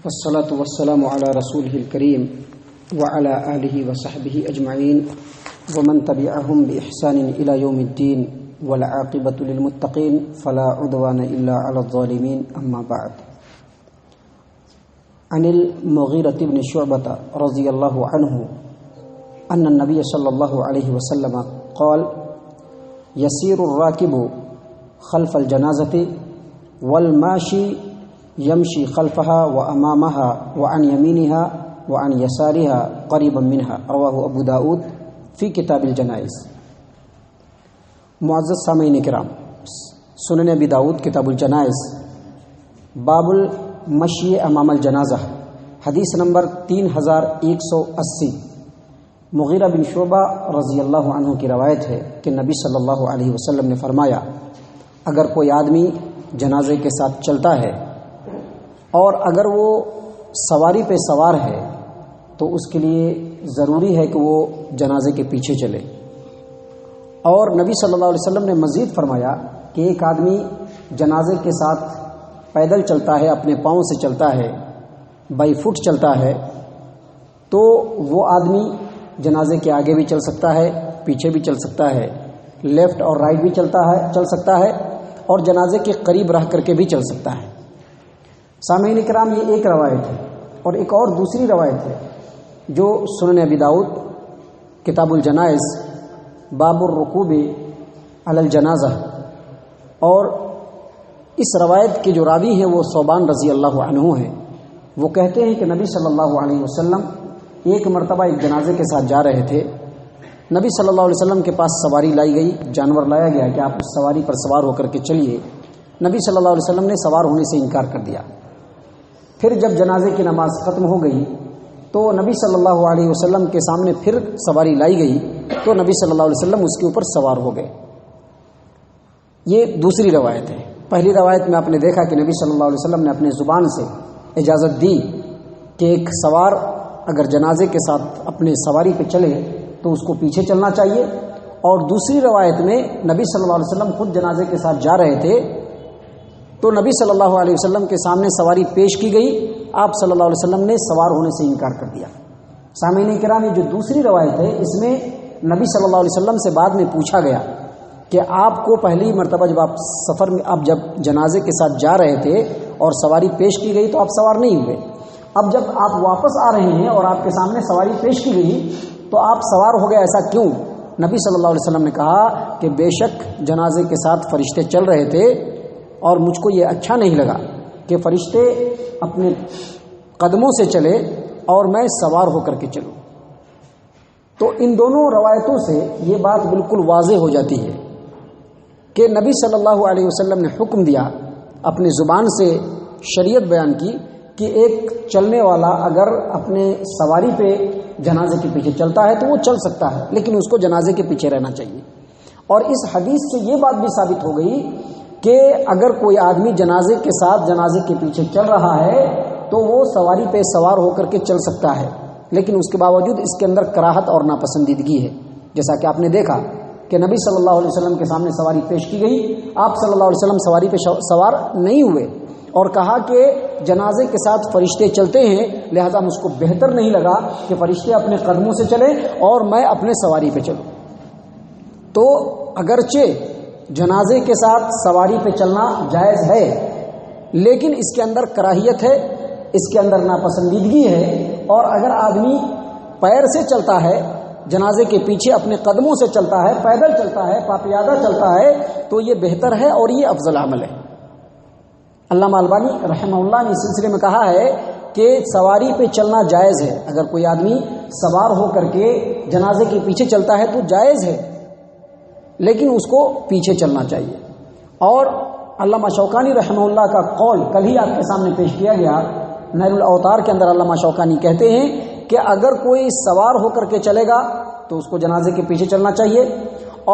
والصلاة والسلام على رسوله الكريم وعلى آله وصحبه أجمعين ومن تبعهم بإحسان إلى يوم الدين والعاقبة للمتقين فلا عدوان إلا على الظالمين. أما بعد، عن المغيرة بن شعبة رضي الله عنه أن النبي صلى الله عليه وسلم قال: يسير الراكب خلف الجنازة والماشي يمشي خلفها وأمامها وعن يمينها وعن يسارها قريبا منها. رواه ابو داود فی کتاب الجنائز. معزز سامعین کرام، سنن ابی داود کتاب الجنائز باب المشی امام الجنازہ، حدیث نمبر 3180. مغیرہ بن شعبہ رضی اللہ عنہ کی روایت ہے کہ نبی صلی اللہ علیہ وسلم نے فرمایا: اگر کوئی آدمی جنازے کے ساتھ چلتا ہے اور اگر وہ سواری پہ سوار ہے تو اس کے لیے ضروری ہے کہ وہ جنازے کے پیچھے چلے. اور نبی صلی اللہ علیہ وسلم نے مزید فرمایا کہ ایک آدمی جنازے کے ساتھ پیدل چلتا ہے، اپنے پاؤں سے چلتا ہے، بائی فٹ چلتا ہے، تو وہ آدمی جنازے کے آگے بھی چل سکتا ہے، پیچھے بھی چل سکتا ہے، لیفٹ اور رائٹ بھی چل سکتا ہے اور جنازے کے قریب رہ کر کے بھی چل سکتا ہے. سامعین کرام، یہ ایک روایت ہے. اور ایک اور دوسری روایت ہے جو سنن ابی داؤد کتاب الجنائز باب الرکوب علی الجنازہ، اور اس روایت کے جو راوی ہیں وہ ثوبان رضی اللہ عنہ ہیں. وہ کہتے ہیں کہ نبی صلی اللہ علیہ وسلم ایک مرتبہ ایک جنازے کے ساتھ جا رہے تھے. نبی صلی اللہ علیہ وسلم کے پاس سواری لائی گئی، جانور لایا گیا کہ آپ اس سواری پر سوار ہو کر کے چلیے. نبی صلی اللہ علیہ وسلم نے سوار ہونے سے انکار کر دیا. پھر جب جنازے کی نماز ختم ہو گئی تو نبی صلی اللہ علیہ وسلم کے سامنے پھر سواری لائی گئی تو نبی صلی اللہ علیہ وسلم اس کے اوپر سوار ہو گئے. یہ دوسری روایت ہے. پہلی روایت میں آپ نے دیکھا کہ نبی صلی اللہ علیہ وسلم نے اپنے زبان سے اجازت دی کہ ایک سوار اگر جنازے کے ساتھ اپنے سواری پہ چلے تو اس کو پیچھے چلنا چاہیے. اور دوسری روایت میں نبی صلی اللہ علیہ وسلم خود جنازے کے ساتھ جا رہے تھے تو نبی صلی اللہ علیہ وسلم کے سامنے سواری پیش کی گئی، آپ صلی اللہ علیہ وسلم نے سوار ہونے سے انکار کر دیا. سامعین کرام، یہ جو دوسری روایت ہے اس میں نبی صلی اللہ علیہ وسلم سے بعد میں پوچھا گیا کہ آپ کو پہلی مرتبہ جب آپ سفر میں جب جنازے کے ساتھ جا رہے تھے اور سواری پیش کی گئی تو آپ سوار نہیں ہوئے، اب جب آپ واپس آ رہے ہیں اور آپ کے سامنے سواری پیش کی گئی تو آپ سوار ہو گئے، ایسا کیوں؟ نبی صلی اللہ علیہ وسلم نے کہا کہ بے شک جنازے کے ساتھ فرشتے چل رہے تھے اور مجھ کو یہ اچھا نہیں لگا کہ فرشتے اپنے قدموں سے چلے اور میں سوار ہو کر کے چلوں. تو ان دونوں روایتوں سے یہ بات بالکل واضح ہو جاتی ہے کہ نبی صلی اللہ علیہ وسلم نے حکم دیا، اپنے زبان سے شریعت بیان کی کہ ایک چلنے والا اگر اپنے سواری پہ جنازے کے پیچھے چلتا ہے تو وہ چل سکتا ہے، لیکن اس کو جنازے کے پیچھے رہنا چاہیے. اور اس حدیث سے یہ بات بھی ثابت ہو گئی کہ اگر کوئی آدمی جنازے کے ساتھ جنازے کے پیچھے چل رہا ہے تو وہ سواری پہ سوار ہو کر کے چل سکتا ہے، لیکن اس کے باوجود اس کے اندر کراہت اور ناپسندیدگی ہے. جیسا کہ آپ نے دیکھا کہ نبی صلی اللہ علیہ وسلم کے سامنے سواری پیش کی گئی، آپ صلی اللہ علیہ وسلم سواری پہ سوار نہیں ہوئے اور کہا کہ جنازے کے ساتھ فرشتے چلتے ہیں، لہذا مجھ کو بہتر نہیں لگا کہ فرشتے اپنے قدموں سے چلیں اور میں اپنے سواری پہ چلوں. تو اگرچہ جنازے کے ساتھ سواری پہ چلنا جائز ہے، لیکن اس کے اندر کراہیت ہے، اس کے اندر ناپسندیدگی ہے. اور اگر آدمی پیر سے چلتا ہے، جنازے کے پیچھے اپنے قدموں سے چلتا ہے، پیدل چلتا ہے، پاپیادہ چلتا ہے، تو یہ بہتر ہے اور یہ افضل عمل ہے. علامہ البانی رحمہ اللہ نے اس سلسلے میں کہا ہے کہ سواری پہ چلنا جائز ہے. اگر کوئی آدمی سوار ہو کر کے جنازے کے پیچھے چلتا ہے تو جائز ہے، لیکن اس کو پیچھے چلنا چاہیے. اور علامہ شوکانی رحمہ اللہ کا قول کل ہی آپ کے سامنے پیش کیا گیا. نیل الاوطار کے اندر علامہ شوکانی کہتے ہیں کہ اگر کوئی سوار ہو کر کے چلے گا تو اس کو جنازے کے پیچھے چلنا چاہیے،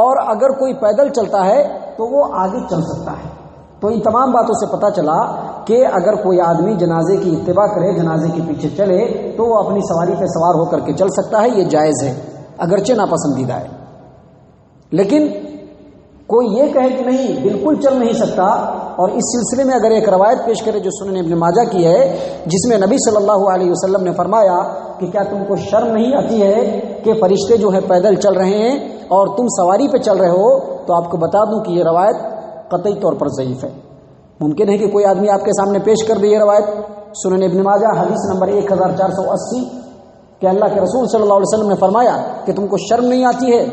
اور اگر کوئی پیدل چلتا ہے تو وہ آگے چل سکتا ہے. تو ان تمام باتوں سے پتہ چلا کہ اگر کوئی آدمی جنازے کی اتباع کرے، جنازے کے پیچھے چلے، تو وہ اپنی سواری پہ سوار ہو کر کے چل سکتا ہے. یہ جائز ہے اگرچہ ناپسندیدہ ہے. لیکن کوئی یہ کہے کہ نہیں بالکل چل نہیں سکتا، اور اس سلسلے میں اگر ایک روایت پیش کرے جو سنن ابن ماجہ کی ہے جس میں نبی صلی اللہ علیہ وسلم نے فرمایا کہ کیا تم کو شرم نہیں آتی ہے کہ فرشتے جو ہے پیدل چل رہے ہیں اور تم سواری پہ چل رہے ہو؟ تو آپ کو بتا دوں کہ یہ روایت قطعی طور پر ضعیف ہے۔ ممکن ہے کہ کوئی آدمی آپ کے سامنے پیش کر دے یہ روایت، سنن ابن ماجہ حدیث نمبر 1480 کہ اللہ کے رسول صلی اللہ علیہ وسلم نے فرمایا کہ تم کو شرم نہیں آتی ہے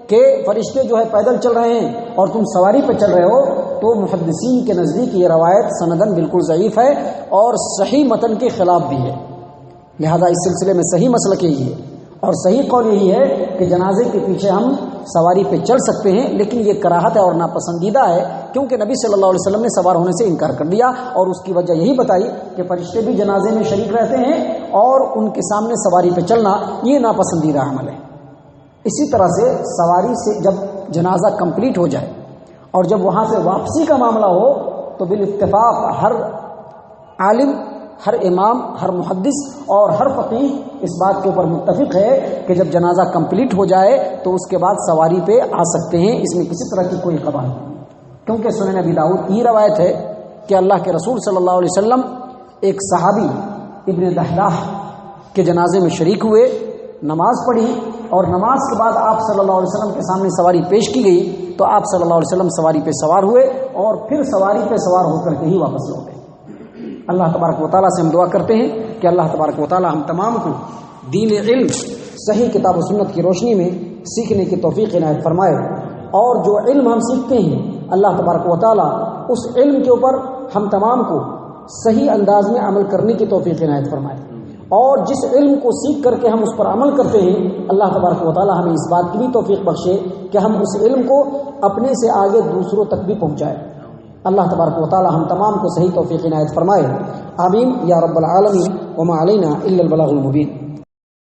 کہ فرشتے جو ہے پیدل چل رہے ہیں اور تم سواری پہ چل رہے ہو؟ تو محدثین کے نزدیک یہ روایت سندن بالکل ضعیف ہے اور صحیح متن کے خلاف بھی ہے، لہذا اس سلسلے میں صحیح مسلک یہی ہے اور صحیح قول یہی ہے کہ جنازے کے پیچھے ہم سواری پہ چل سکتے ہیں، لیکن یہ کراہت ہے اور ناپسندیدہ ہے، کیونکہ نبی صلی اللہ علیہ وسلم نے سوار ہونے سے انکار کر دیا اور اس کی وجہ یہی بتائی کہ فرشتے بھی جنازے میں شریک رہتے ہیں اور ان کے سامنے سواری پہ چلنا یہ ناپسندیدہ عمل ہے۔ اسی طرح سے سواری سے جب جنازہ کمپلیٹ ہو جائے اور جب وہاں سے واپسی کا معاملہ ہو تو بالاتفاق ہر عالم، ہر امام، ہر محدث اور ہر فقیہ اس بات کے اوپر متفق ہے کہ جب جنازہ کمپلیٹ ہو جائے تو اس کے بعد سواری پہ آ سکتے ہیں، اس میں کسی طرح کی کوئی قباح نہیں، کیونکہ سنن ابی داؤد کی روایت ہے کہ اللہ کے رسول صلی اللہ علیہ وسلم ایک صحابی ابن دحداح کے جنازے میں شریک ہوئے، نماز پڑھی اور نماز کے بعد آپ صلی اللہ علیہ وسلم کے سامنے سواری پیش کی گئی تو آپ صلی اللہ علیہ وسلم سواری پہ سوار ہوئے اور پھر سواری پہ سوار ہو کر کے ہی واپس لوٹے۔ اللہ تبارک و تعالیٰ سے ہم دعا کرتے ہیں کہ اللہ تبارک و تعالیٰ ہم تمام کو دین علم صحیح کتاب و سنت کی روشنی میں سیکھنے کی توفیق عنایت فرمائے، اور جو علم ہم سیکھتے ہیں اللہ تبارک و تعالیٰ اس علم کے اوپر ہم تمام کو صحیح انداز میں عمل کرنے کی توفیق عنایت فرمائے، اور جس علم کو سیکھ کر کے ہم اس پر عمل کرتے ہیں اللہ تبارک و تعالیٰ ہمیں اس بات کی بھی توفیق بخشے کہ ہم اس علم کو اپنے سے آگے دوسروں تک بھی پہنچائیں۔ اللہ تبارک و تعالیٰ ہم تمام کو صحیح توفیق عنایت فرمائے، آمین یا رب العالمین، وما علینا الا البلاغ المبین۔